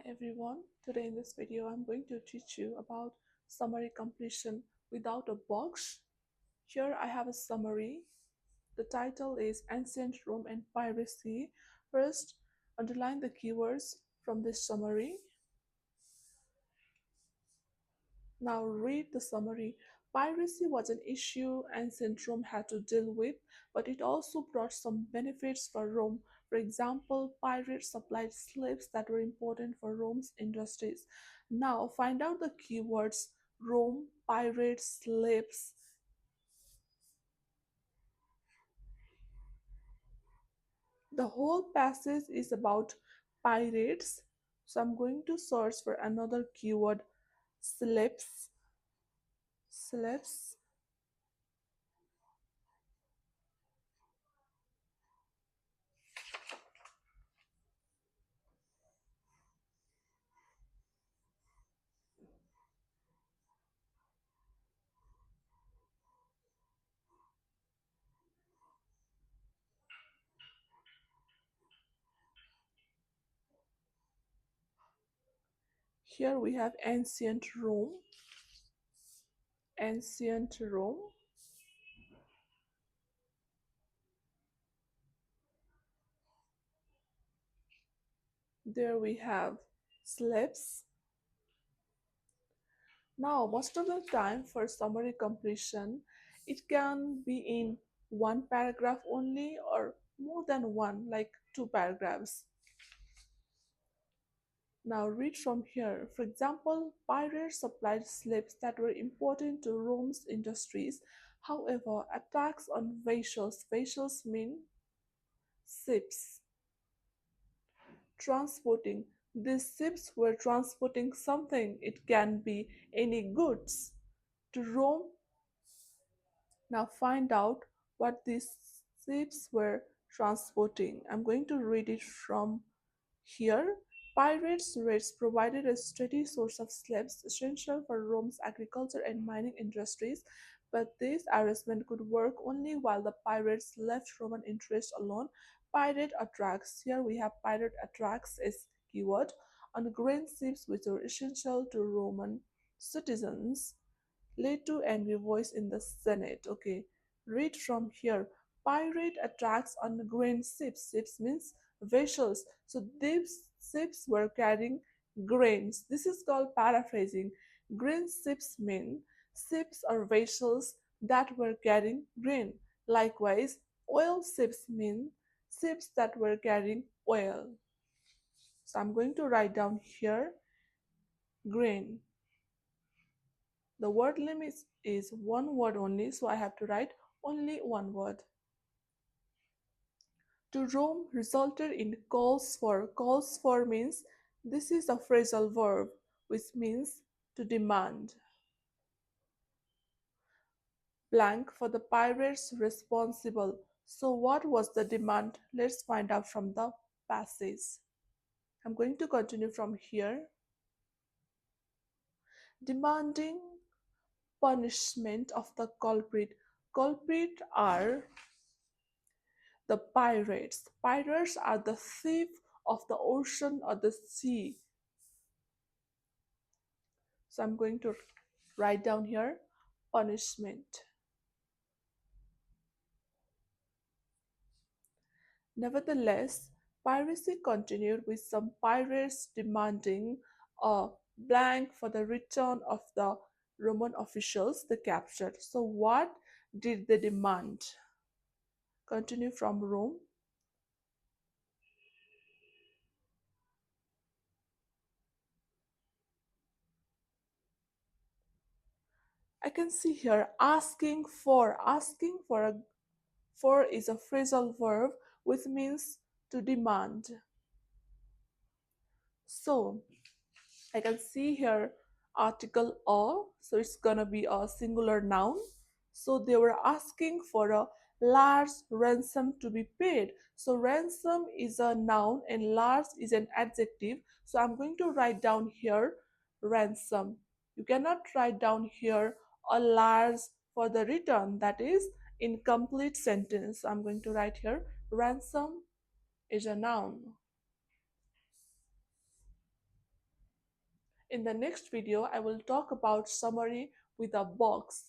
Hi everyone, today in this video I'm going to teach you about summary completion without a box. Here I have a summary. The title is Ancient Rome and Piracy. First, underline the keywords from this summary. Now read the summary. Piracy was an issue ancient Rome had to deal with, but it also brought some benefits for Rome. For example, pirates supplied slaves that were important for Rome's industries. Now find out the keywords Rome, pirates, slaves. The whole passage is about pirates. So I'm going to search for another keyword slaves. Slaves. Here we have ancient Rome. Ancient Rome. There we have slaves. Now, most of the time for summary completion, it can be in one paragraph only or more than one, like two paragraphs. Now read from here. For example, pirates supplied slaves that were important to Rome's industries. However, attacks on vessels mean ships, transporting. These ships were transporting something. It can be any goods to Rome. Now find out what these ships were transporting. I'm going to read it from here. Pirates' raids provided a steady source of slaves essential for Rome's agriculture and mining industries, but this arrangement could work only while the pirates left Roman interests alone. Pirate attracts. Here we have pirate attracts as keyword on grain ships which were essential to Roman citizens led to angry voice in the Senate. Okay, read from here. Pirate attacks on grain ships. Ships means vessels. So these ships were carrying grains. This is called paraphrasing. Grain ships mean ships or vessels that were carrying grain. Likewise, oil ships mean ships that were carrying oil. So I'm going to write down here grain. The word limit is one word only, so I have to write only one word. To roam resulted in calls for. Calls for means this is a phrasal verb which means to demand. Blank for the pirates responsible. So what was the demand? Let's find out from the passage. I'm going to continue from here. Demanding punishment of the culprit. Culprit are the pirates. Pirates are the thief of the ocean or the sea. So I'm going to write down here punishment. Nevertheless, piracy continued with some pirates demanding a blank for the return of the Roman officials they captured. So what did they demand? Continue from Rome. I can see here asking for. For is a phrasal verb which means to demand. So I can see here article a, so it's gonna be a singular noun. So they were asking for a large ransom to be paid. So ransom is a noun and large is an adjective. So I'm going to write down here ransom. You cannot write down here a large for the return, that is incomplete sentence. So I'm going to write here ransom is a noun. In the next video, I will talk about summary with a box.